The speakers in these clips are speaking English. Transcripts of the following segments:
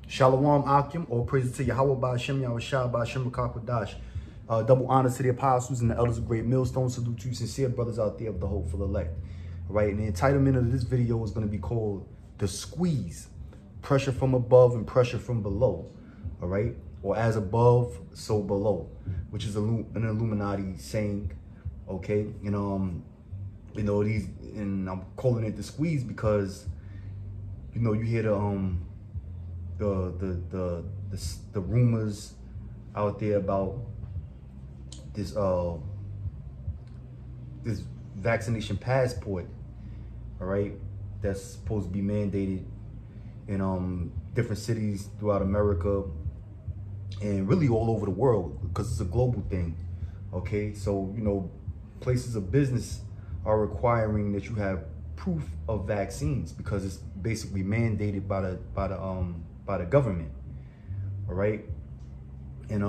Shalom Akim, all praises to Yahweh Ba'Shem, Yahweh Shah Ba'Shem Rakakwadash. Double honors to the apostles and the elders of Great Millstone. Salute to you sincere brothers out there of the hopeful elect. All right, and the entitlement of this video is going to be called The Squeeze. Pressure from above and pressure from below. All right, or as above, so below, which is an Illuminati saying. Okay, and and I'm calling it The Squeeze because, you hear the rumors out there about this this vaccination passport, all right, that's supposed to be mandated in different cities throughout America and really all over the world because it's a global thing. Okay, so places of business are requiring that you have proof of vaccines because it's basically mandated by the government. All right, and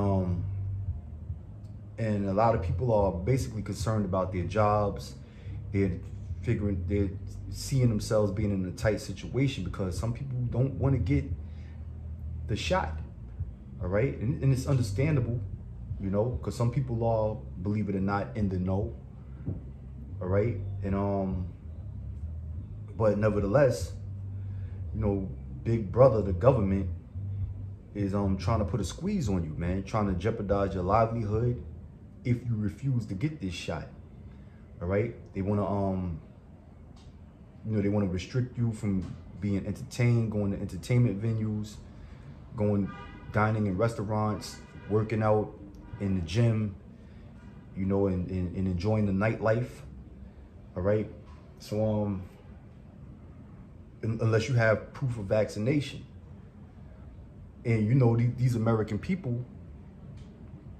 a lot of people are basically concerned about their jobs. They're seeing themselves being in a tight situation because some people don't want to get the shot. All right, and it's understandable, because some people are, believe it or not, in the know. All right, and but nevertheless, Big Brother, the government, is trying to put a squeeze on you, man, trying to jeopardize your livelihood if you refuse to get this shot. All right, they want to they want to restrict you from being entertained, going to entertainment venues, dining in restaurants, working out in the gym, and enjoying the nightlife. All right, so unless you have proof of vaccination. And these American people,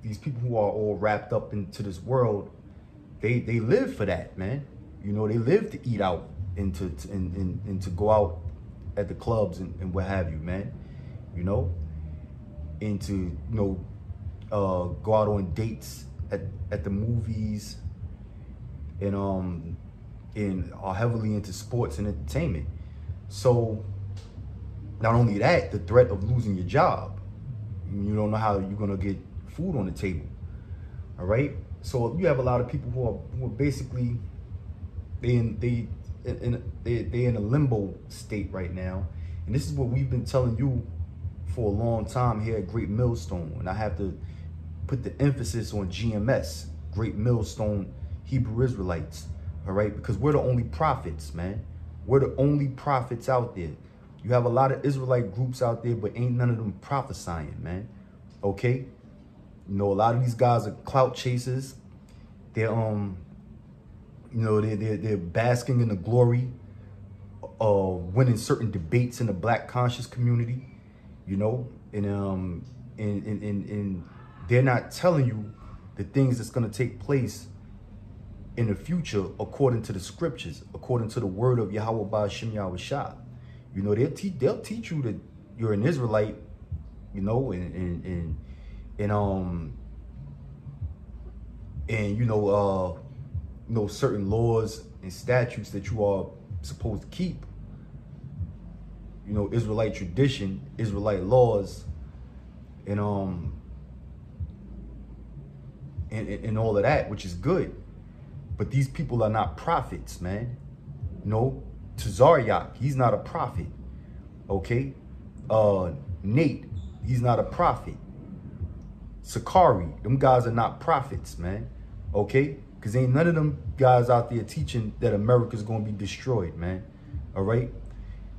these people who are all wrapped up into this world, they live for that, man. They live to eat out and to go out at the clubs and what have you, man. And to go out on dates at the movies, and are heavily into sports and entertainment. So not only that, the threat of losing your job. You don't know how you're gonna get food on the table. All right. So you have a lot of people who are basically they in a limbo state right now, and this is what we've been telling you for a long time here at Great Millstone. And I have to put the emphasis on GMS, Great Millstone Hebrew Israelites. All right, because we're the only prophets, man. We're the only prophets out there. You have a lot of Israelite groups out there, but ain't none of them prophesying, man. Okay? A lot of these guys are clout chasers. They're they're basking in the glory of winning certain debates in the black conscious community, and they're not telling you the things that's gonna take place in the future according to the scriptures, according to the word of Yahweh Ba'Shem Yahweh Shah. They'll teach you that you're an Israelite, and certain laws and statutes that you are supposed to keep. Israelite tradition, Israelite laws, and all of that, which is good. But these people are not prophets, man. Tazaryak, he's not a prophet. Okay? Nate, he's not a prophet. Sakari, them guys are not prophets, man. Okay? Because ain't none of them guys out there teaching that America's going to be destroyed, man. All right?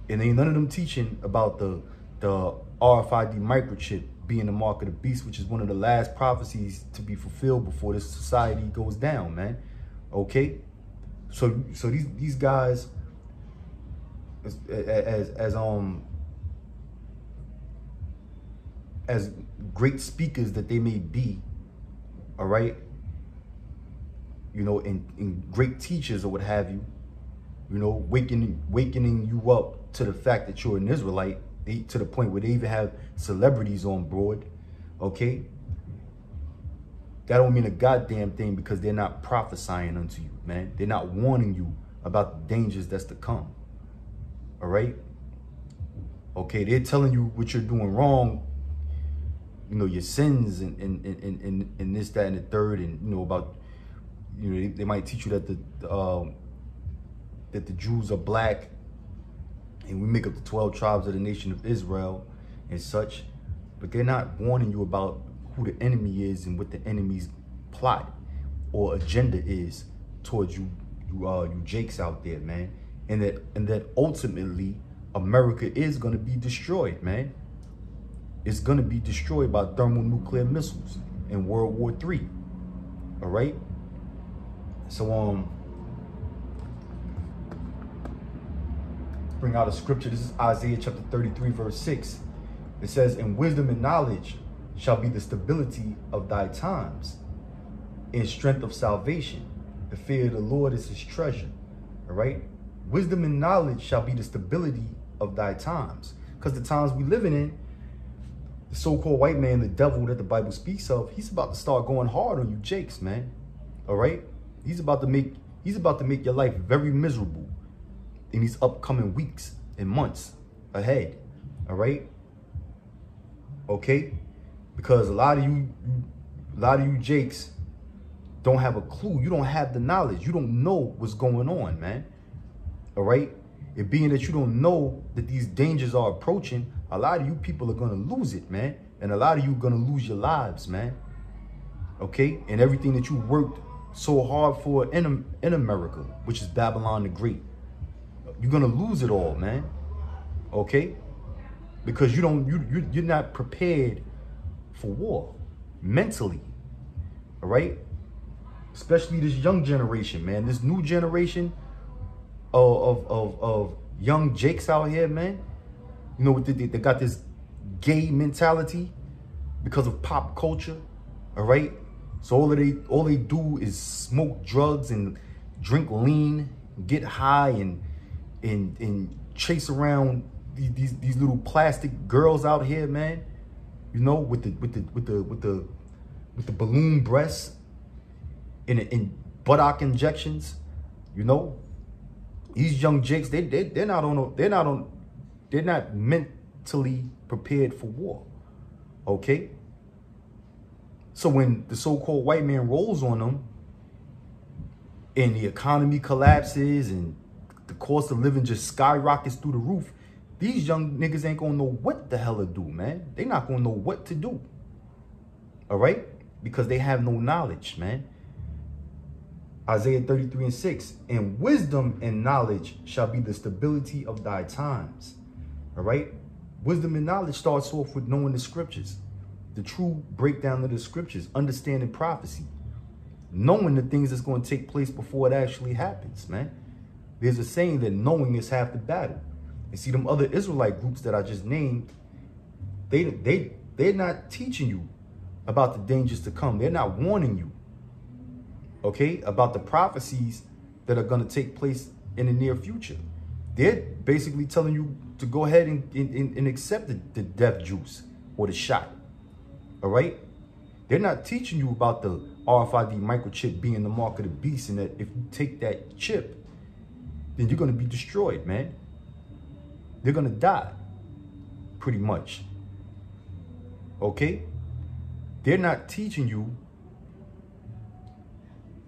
And ain't none of them teaching about the RFID microchip being the mark of the beast, which is one of the last prophecies to be fulfilled before this society goes down, man. Okay? So these guys, as great speakers that they may be, all right, and great teachers or what have you, wakening you up to the fact that you're an Israelite, to the point where they even have celebrities on board. Okay, that don't mean a goddamn thing, because they're not prophesying unto you, man. They're not warning you about the dangers that's to come. All right. Okay, they're telling you what you're doing wrong, you know, your sins and this, that, and the third, and, you know, about, you know, they might teach you that the Jews are black and we make up the 12 tribes of the nation of Israel and such, but they're not warning you about who the enemy is and what the enemy's plot or agenda is towards you Jakes out there, man, and that ultimately America is going to be destroyed, man. It's going to be destroyed by thermonuclear missiles in World War III. All right. So bring out a scripture. This is Isaiah chapter 33, verse 6. It says, "And wisdom and knowledge shall be the stability of thy times, in strength of salvation. The fear of the Lord is his treasure." All right. Wisdom and knowledge shall be the stability of thy times. Because the times we living in, the so-called white man, the devil that the Bible speaks of, he's about to start going hard on you Jakes, man. All right. He's about to make your life very miserable in these upcoming weeks and months ahead. All right. Okay. Because a lot of you Jakes don't have a clue. You don't have the knowledge. You don't know what's going on, man. All right. It being that you don't know that these dangers are approaching, a lot of you people are going to lose it, man. And a lot of you are going to lose your lives, man. Okay. And everything that you worked so hard for in America, which is Babylon the Great. You're going to lose it all, man. Okay. Because you're not prepared for war mentally. All right. Especially this young generation, man. This new generation of young Jakes out here, man. You know, they got this gay mentality because of pop culture. All right. So all they do is smoke drugs and drink lean, get high and chase around these little plastic girls out here, man. You know, with the balloon breasts and buttock injections. You know, these young Jakes, they're not mentally prepared for war. Okay. So when the so-called white man rolls on them and the economy collapses and the cost of living just skyrockets through the roof, these young niggas ain't gonna know what the hell to do, man. They not gonna know what to do. All right? Because they have no knowledge, man. Isaiah 33 and 6, "And wisdom and knowledge shall be the stability of thy times." All right? Wisdom and knowledge starts off with knowing the scriptures, the true breakdown of the scriptures, understanding prophecy, knowing the things that's going to take place before it actually happens, man. There's a saying that knowing is half the battle. And see, them other Israelite groups that I just named, they're not teaching you about the dangers to come. They're not warning you, okay, about the prophecies that are going to take place in the near future. They're basically telling you to go ahead and accept the death juice or the shot. All right. They're not teaching you about the RFID microchip being the mark of the beast, and that if you take that chip, then you're going to be destroyed, man. They're going to die, pretty much. Okay. They're not teaching you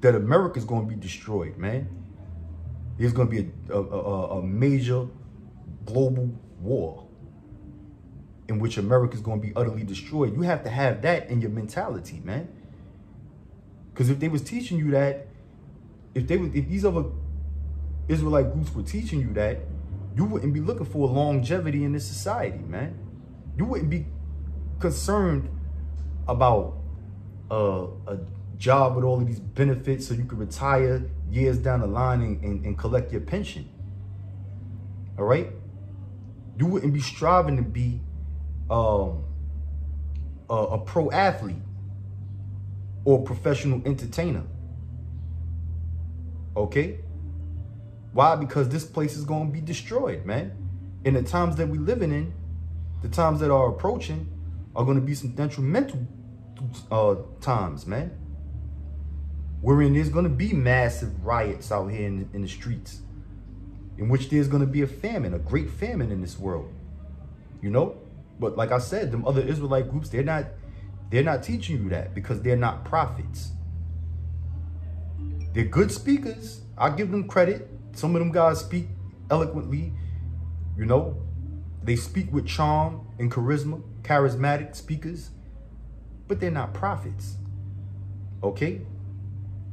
that America's going to be destroyed, man. There's going to be a major global war in which America's going to be utterly destroyed. You have to have that in your mentality, man. Because if they was teaching you that, if these other Israelite groups were teaching you that, you wouldn't be looking for longevity in this society, man. You wouldn't be concerned about a job with all of these benefits so you could retire years down the line and collect your pension. All right? You wouldn't be striving to be a pro athlete or professional entertainer. Okay? Why? Because this place is going to be destroyed, man. And the times that we're living in, the times that are approaching, are going to be some detrimental times, man. Wherein there's going to be massive riots out here in the streets, in which there's going to be a famine, a great famine in this world. you know? But like I said, them other Israelite groups, they're not teaching you that because they're not prophets. They're good speakers. I give them credit. Some of them guys speak eloquently, you know? They speak with charm and charisma, charismatic speakers, but they're not prophets, okay?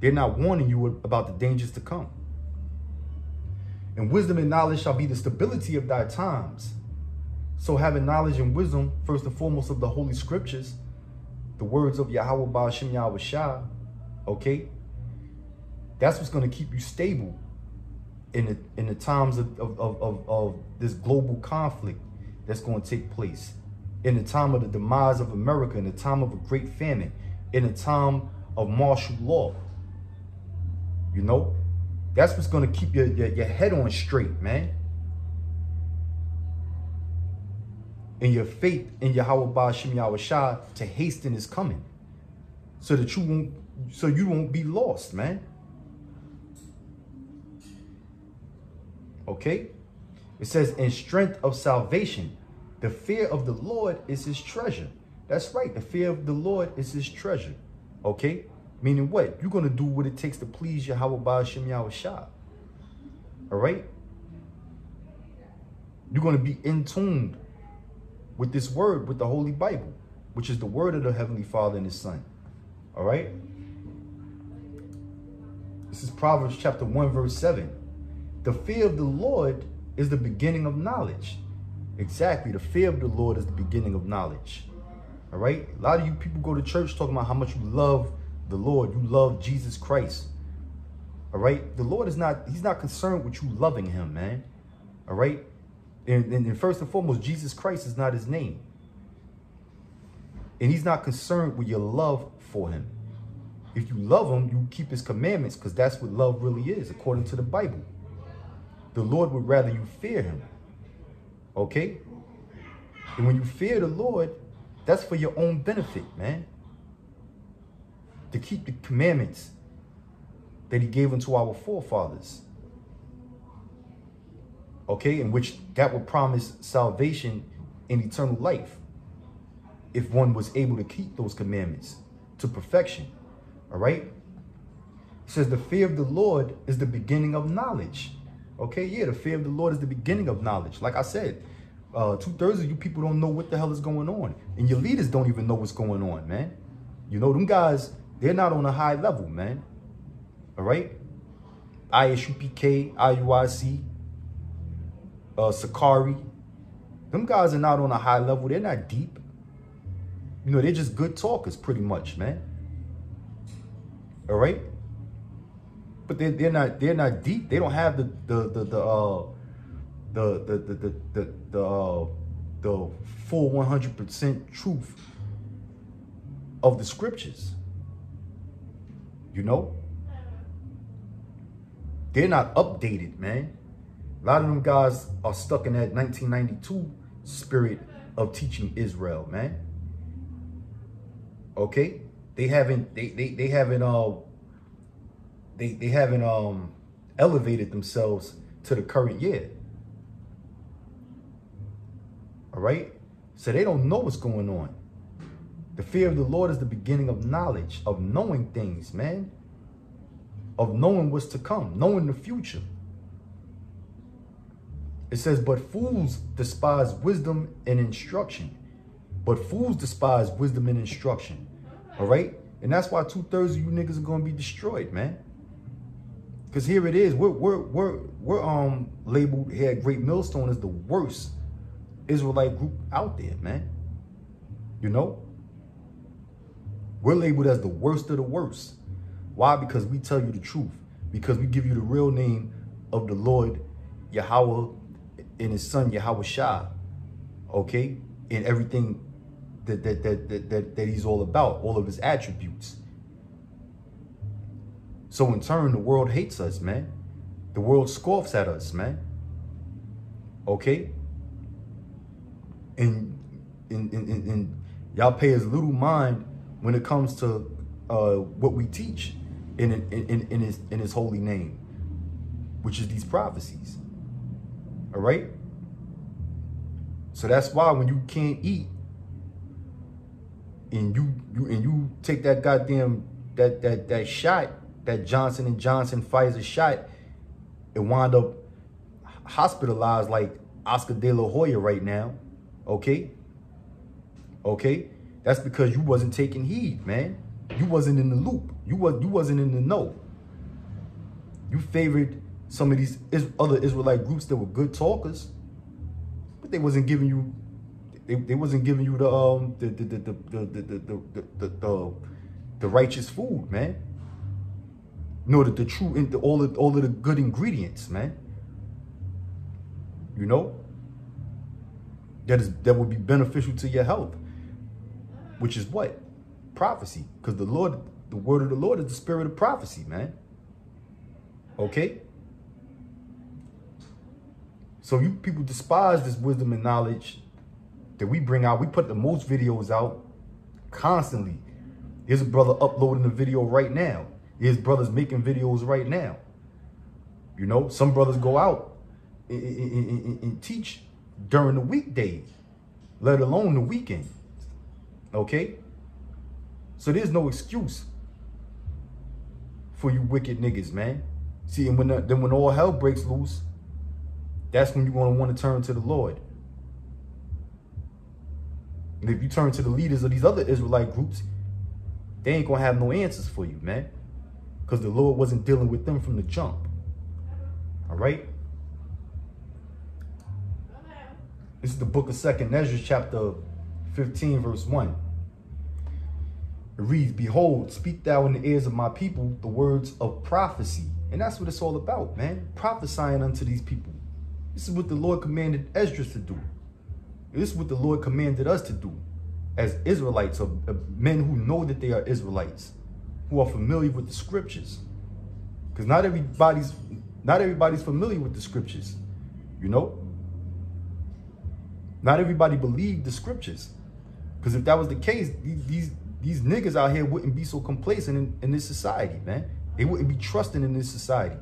They're not warning you about the dangers to come. And wisdom and knowledge shall be the stability of thy times. So having knowledge and wisdom, first and foremost of the Holy Scriptures, the words of Yahweh Ba'ashem Yahweh Shah, okay? That's what's going to keep you stable in the times of this global conflict that's going to take place, in the time of the demise of America, in the time of a great famine, in the time of martial law. You know, that's what's going to keep your head on straight, man. And your faith in Yahweh Ba'ashem Yahweh Shah to hasten his coming, so that you won't be lost, man. Okay? It says, in strength of salvation, the fear of the Lord is his treasure. That's right. The fear of the Lord is his treasure. Okay? Meaning what? You're going to do what it takes to please Yahweh Ba'ashem Yahweh Shah. All right? You're going to be in tune with this word, with the Holy Bible, which is the word of the Heavenly Father and his Son. All right? This is Proverbs chapter 1, verse 7. The fear of the Lord is the beginning of knowledge. Exactly. The fear of the Lord is the beginning of knowledge. All right? A lot of you people go to church talking about how much you love the Lord. You love Jesus Christ. All right? The Lord is not, he's not concerned with you loving him, man. All right? And first and foremost, Jesus Christ is not his name. And he's not concerned with your love for him. If you love him, you keep his commandments, because that's what love really is, according to the Bible. The Lord would rather you fear him. Okay? And when you fear the Lord, that's for your own benefit, man. To keep the commandments that he gave unto our forefathers. Okay? In which that would promise salvation and eternal life, if one was able to keep those commandments to perfection. All right? It says the fear of the Lord is the beginning of knowledge. Okay, yeah, the fear of the Lord is the beginning of knowledge. Like I said, 2/3 of you people don't know what the hell is going on. And your leaders don't even know what's going on, man. You know, them guys, they're not on a high level, man. All right? ISUPK, IUIC, Sakari. Them guys are not on a high level. They're not deep. You know, they're just good talkers, pretty much, man. All right? But they're not deep. They don't have the full 100% truth of the scriptures. You know, they're not updated, man. A lot of them guys are stuck in that 1992 spirit of teaching Israel, man. Okay, they haven't elevated themselves to the current year. All right? So they don't know what's going on. The fear of the Lord is the beginning of knowledge, of knowing things, man. Of knowing what's to come, knowing the future. It says, but fools despise wisdom and instruction. But fools despise wisdom and instruction. All right? And that's why 2/3 of you niggas are going to be destroyed, man. Because here it is. We're labeled here at Great Millstone as the worst Israelite group out there, man. You know? We're labeled as the worst of the worst. Why? Because we tell you the truth. Because we give you the real name of the Lord, Yahweh, and his son, Yahweh Shah. Okay? And everything that he's all about. All of his attributes. So in turn, the world hates us, man. The world scoffs at us, man. Okay? And y'all pay as little mind when it comes to what we teach in his holy name, which is these prophecies. All right? So that's why when you can't eat and you take that goddamn that shot, that Johnson & Johnson Pfizer shot, it wound up hospitalized like Oscar De La Hoya right now. Okay? That's because you wasn't taking heed, man. You wasn't in the loop. You wasn't in the know. You favored some of these other Israelite groups that were good talkers, but they wasn't giving you. They wasn't giving you the righteous food, man. Nor the true all of the good ingredients, man. You know, that would be beneficial to your health, which is what? Prophecy. Because the word of the Lord is the spirit of prophecy, man. Okay? So you people despise this wisdom and knowledge that we bring out. We put the most videos out constantly. Here's a brother uploading a video right now. Here's brothers making videos right now. You know, some brothers go out and teach during the weekdays, let alone the weekend. Okay? So there's no excuse for you wicked niggas, man. See, and when all hell breaks loose, that's when you're going to want to turn to the Lord. And if you turn to the leaders of these other Israelite groups, they ain't going to have no answers for you, man. Because the Lord wasn't dealing with them from the jump. All right? This is the book of 2nd Ezra, chapter 15, verse 1. It reads, "Behold, speak thou in the ears of my people the words of prophecy." And that's what it's all about, man. Prophesying unto these people. This is what the Lord commanded Esdras to do. This is what the Lord commanded us to do as Israelites, of men who know that they are Israelites, who are familiar with the scriptures. Because not everybody's familiar with the scriptures, you know? Not everybody believed the scriptures. Because if that was the case, these niggas out here wouldn't be so complacent in this society, man. They wouldn't be trusting in this society.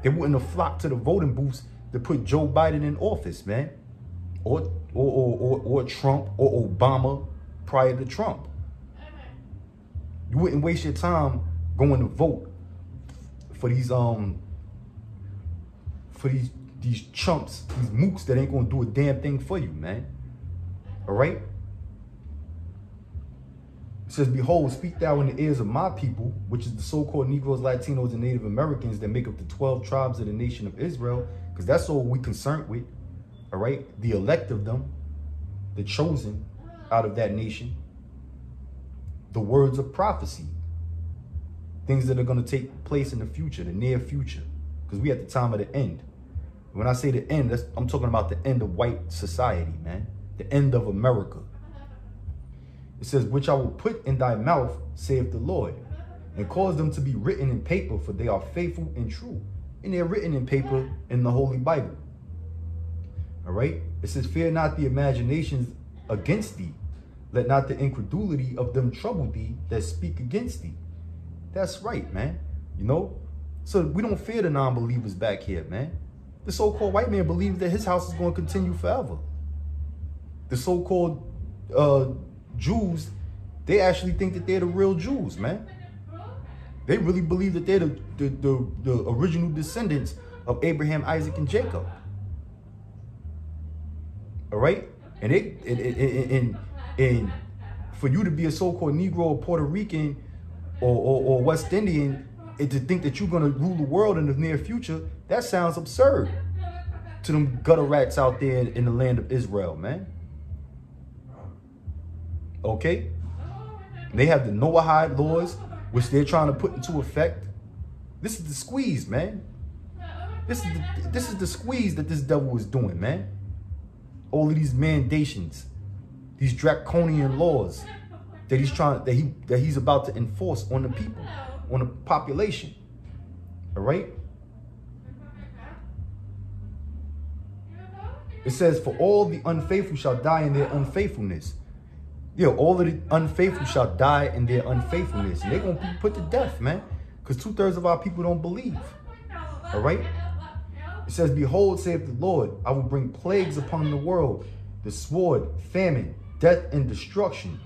They wouldn't have flocked to the voting booths to put Joe Biden in office, man. Or Trump or Obama prior to Trump. You wouldn't waste your time going to vote for these chumps, these mooks that ain't gonna do a damn thing for you, man. All right? It says, "Behold, speak thou in the ears of my people," which is the so-called Negroes, Latinos, and Native Americans that make up the 12 tribes of the nation of Israel, because that's all we concerned with. All right? The elect of them, the chosen out of that nation. The words of prophecy. Things that are going to take place in the future, the near future. Because we at the time of the end. When I say the end, I'm talking about the end of white society, man. The end of America. It says, "Which I will put in thy mouth, saith the Lord, and cause them to be written in paper, for they are faithful and true." And they're written in paper in the Holy Bible. All right? It says, "Fear not the imaginations against thee. Let not the incredulity of them trouble thee that speak against thee." That's right, man. You know? So we don't fear the non-believers back here, man. The so-called white man believes that his house is going to continue forever. The so-called Jews, they actually think that they're the real Jews, man. They really believe that they're the original descendants of Abraham, Isaac, and Jacob. All right? And for you to be a so-called Negro or Puerto Rican or West Indian, and to think that you're going to rule the world in the near future, that sounds absurd to them gutter rats out there in the land of Israel, man. Okay? They have the Noahide laws, which they're trying to put into effect. This is the squeeze, man. This is the squeeze that this devil is doing, man. All of these mandations, these draconian laws that he's about to enforce on the people, on the population. All right? It says, "For all the unfaithful shall die in their unfaithfulness." Yeah, all of the unfaithful shall die in their unfaithfulness. And they're going to be put to death, man. Because 2/3 of our people don't believe. All right? It says, behold, saith the Lord, I will bring plagues upon the world, the sword, famine, death, and destruction.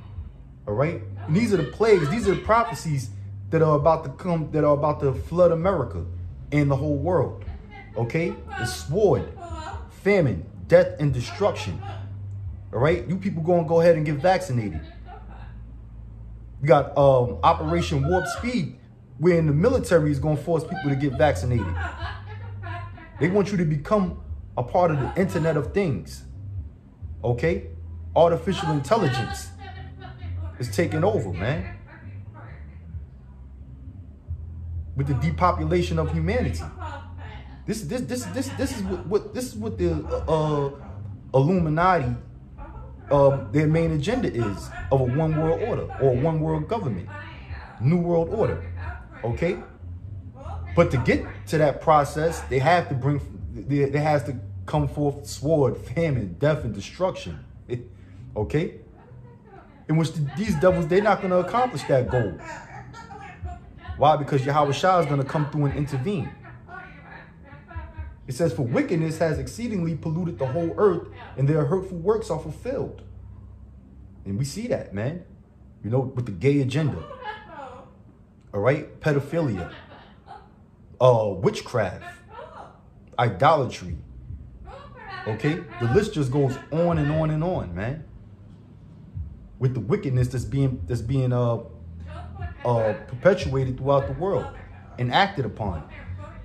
All right? And these are the plagues. These are the prophecies that are about to come, that are about to flood America and the whole world. Okay? The sword, famine, death, and destruction. All right? You people going to go ahead and get vaccinated. We got Operation Warp Speed, where in the military is going to force people to get vaccinated. They want you to become a part of the Internet of Things. Okay? Artificial intelligence is taking over, man. With the depopulation of humanity. This is what the Illuminati, their main agenda is of a one world order or a one world government, new world order. Okay, but to get to that process, they have to bring, there has to come forth sword, famine, death, and destruction. Okay, in which these devils, they're not going to accomplish that goal. Why? Because Yahweh Shah is going to come through and intervene. It says, for wickedness has exceedingly polluted the whole earth, and their hurtful works are fulfilled. And we see that, man. You know, with the gay agenda. All right? Pedophilia. Witchcraft. Idolatry. Okay? The list just goes on and on and on, man. With the wickedness that's being perpetuated throughout the world and acted upon.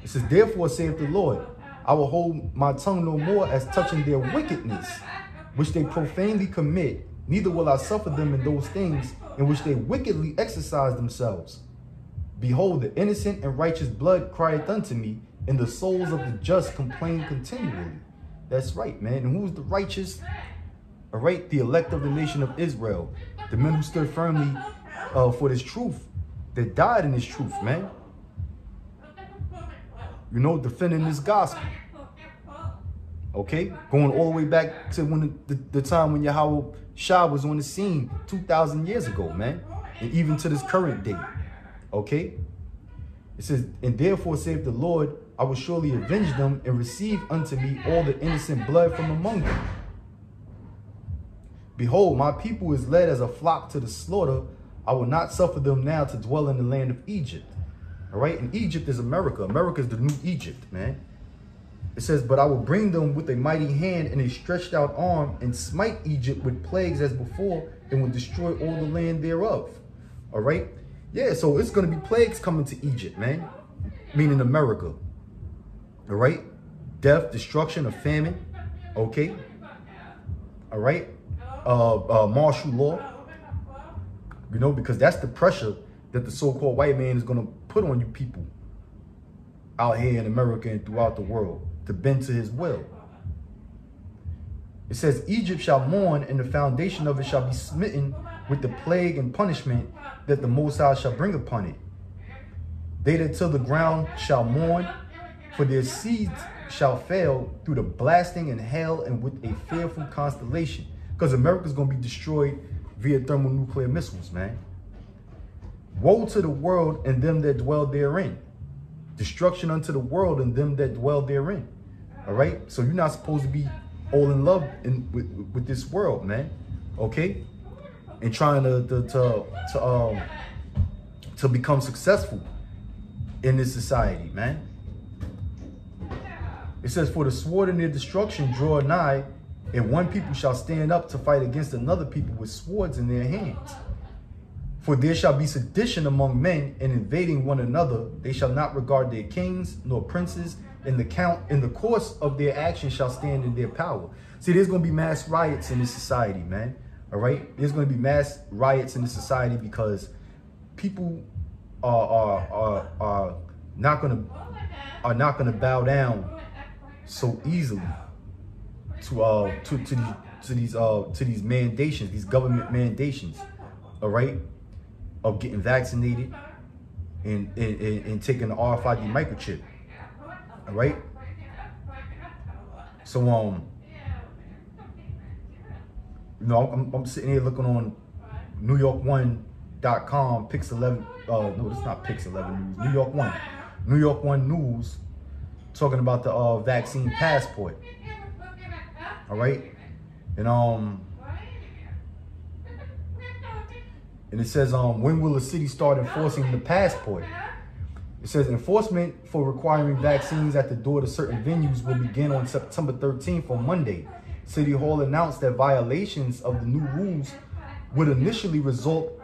It says, therefore saith the Lord, I will hold my tongue no more as touching their wickedness, which they profanely commit, neither will I suffer them in those things in which they wickedly exercise themselves. Behold, the innocent and righteous blood crieth unto me, and the souls of the just complain continually. That's right, man. And who's the righteous? All right, the elect of the nation of Israel, the men who stood firmly for this truth, that died in this truth, man. You know, defending this gospel. Okay? Going all the way back to when the time when Yahweh Shah was on the scene 2,000 years ago, man. And even to this current day. Okay? It says, and therefore saith the Lord, I will surely avenge them and receive unto me all the innocent blood from among them. Behold, my people is led as a flock to the slaughter. I will not suffer them now to dwell in the land of Egypt. All right, and Egypt is America. America is the new Egypt, man. It says, but I will bring them with a mighty hand and a stretched out arm and smite Egypt with plagues as before and will destroy all the land thereof. All right. Yeah, so it's going to be plagues coming to Egypt, man. Meaning America. All right. Death, destruction, or famine. Okay. All right. Martial law. You know, because that's the pressure that the so-called white man is going to put on you people out here in America and throughout the world to bend to his will. It says, Egypt shall mourn, and the foundation of it shall be smitten with the plague and punishment that the Most High shall bring upon it. They that till the ground shall mourn, for their seeds shall fail through the blasting and hail and with a fearful constellation. Because America's going to be destroyed via thermonuclear missiles, man. Woe to the world and them that dwell therein. Destruction unto the world and them that dwell therein. All right? So you're not supposed to be all in love with this world, man. Okay? And trying to become successful in this society, man. It says, for the sword and their destruction draw nigh, and one people shall stand up to fight against another people with swords in their hands. For there shall be sedition among men, and invading one another. They shall not regard their kings nor princes, and in the course of their actions shall stand in their power. See, there's going to be mass riots in this society, man. All right? There's going to be mass riots in this society because people are not going to bow down so easily to these mandations, these government mandations. All right? Of getting vaccinated and taking the RFID microchip. All right. So you know, I'm sitting here looking on NewYork1.com, Pix 11. No, it's not Pix 11 News. New York One News. talking about the vaccine passport. All right, and it says when will the city start enforcing the passport? It says enforcement for requiring vaccines at the door to certain venues will begin on September 13th on Monday. City Hall announced that violations of the new rules would initially result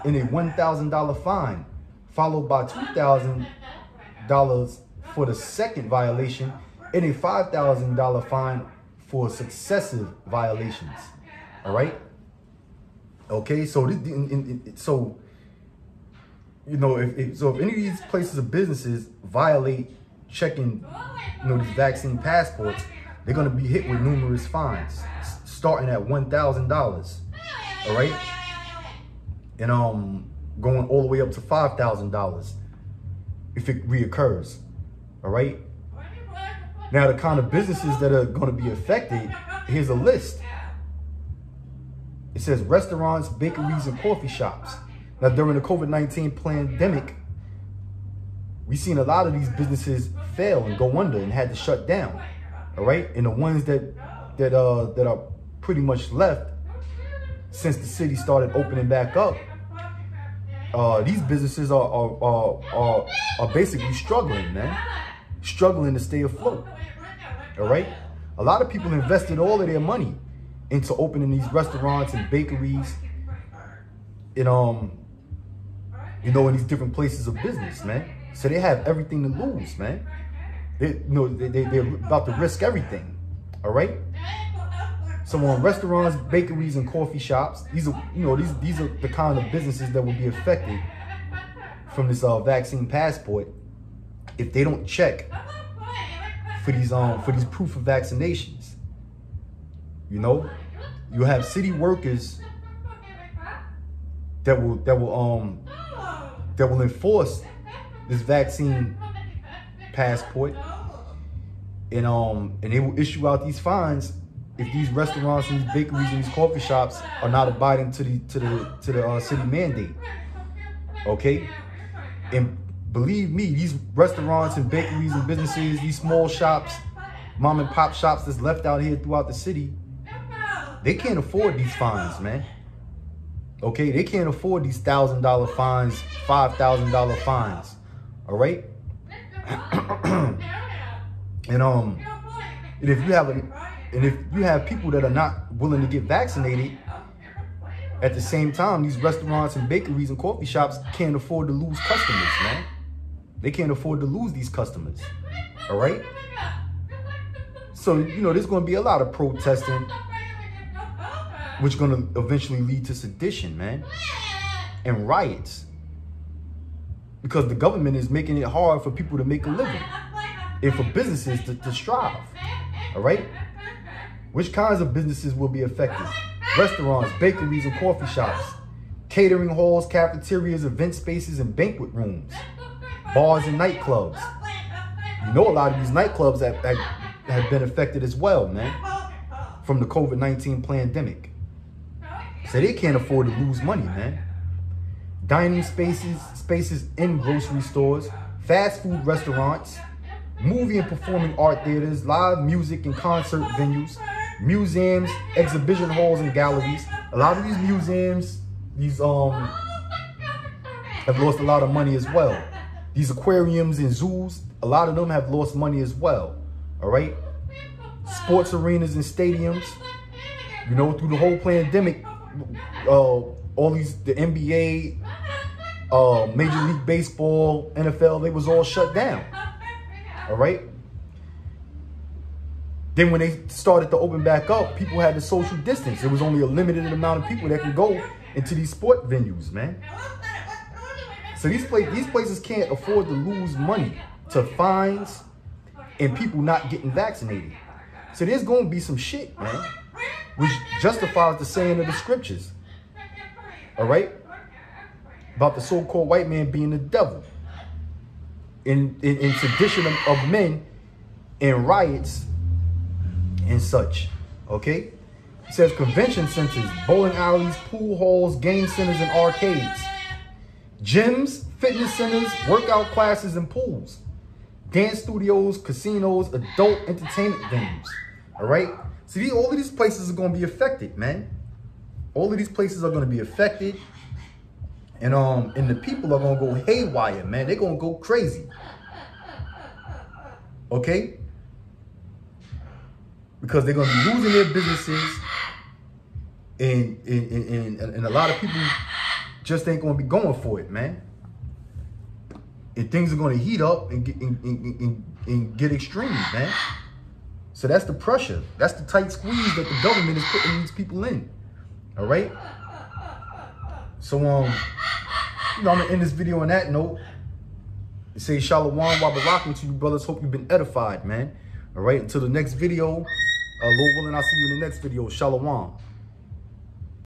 in a $1,000 fine, followed by $2,000 for the second violation and a $5,000 fine for successive violations. All right. Okay. So you know, if any of these places or businesses violate checking, you know, these vaccine passports, they're going to be hit with numerous fines, starting at $1,000. All right, and going all the way up to $5,000 if it reoccurs. All right. Now, the kind of businesses that are going to be affected, here's a list. It says restaurants, bakeries, and coffee shops. Now, during the COVID-19 pandemic, we've seen a lot of these businesses fail and go under and had to shut down. All right, and the ones that are pretty much left since the city started opening back up, these businesses are basically struggling, man, struggling to stay afloat. All right, a lot of people invested all of their money into opening these restaurants and bakeries, and you know, in these different places of business, man. So they have everything to lose, man. They're about to risk everything. All right. So on restaurants, bakeries, and coffee shops, these are, you know, these are the kind of businesses that will be affected from this vaccine passport if they don't check for these proof of vaccinations. You know, you have city workers that will enforce this vaccine passport, and they will issue out these fines if these restaurants and these bakeries and these coffee shops are not abiding to the city mandate. Okay, and believe me, these restaurants and bakeries and businesses, these small shops, mom and pop shops that's left out here throughout the city, they can't afford these fines, man. Okay, they can't afford these $1,000 fines, $5,000 fines. All right, and if you have people that are not willing to get vaccinated, at the same time, these restaurants and bakeries and coffee shops can't afford to lose customers, man. They can't afford to lose these customers. All right. So, you know, there's going to be a lot of protesting, which is going to eventually lead to sedition, man, and riots, because the government is making it hard for people to make a living and for businesses to strive. All right. Which kinds of businesses will be affected? Restaurants, bakeries, and coffee shops, catering halls, cafeterias, event spaces, and banquet rooms, bars and nightclubs. You know, a lot of these nightclubs have been affected as well, man, from the COVID-19 pandemic. So they can't afford to lose money, man. Dining spaces in grocery stores, fast food restaurants, movie and performing art theaters, live music and concert venues, museums, exhibition halls, and galleries. A lot of these museums, have lost a lot of money as well. These aquariums and zoos, a lot of them have lost money as well. All right. Sports arenas and stadiums, you know, through the whole pandemic, the NBA, Major League Baseball, NFL, they was all shut down. All right. Then when they started to open back up, people had to social distance. There was only a limited amount of people that could go into these sport venues, man. So these places can't afford to lose money to fines and people not getting vaccinated. So there's going to be some shit, man, which justifies the saying of the scriptures. All right? About the so-called white man being the devil. In sedition of men and riots and such. Okay? It says convention centers, bowling alleys, pool halls, game centers, and arcades. Gyms, fitness centers, workout classes, and pools. dance studios, casinos, adult entertainment venues. All right? See, all of these places are going to be affected, man. All of these places are going to be affected. And the people are going to go haywire, man. They're going to go crazy. Okay? Because they're going to be losing their businesses. And a lot of people just ain't going to be going for it, man. And things are going to heat up and get extreme, man. So that's the pressure. That's the tight squeeze that the government is putting these people in. All right? So, you know, I'm going to end this video on that note. Say shalom while barakatum to you, brothers. Hope you've been edified, man. All right? Until the next video, Lord willing, I'll see you in the next video. Shalom.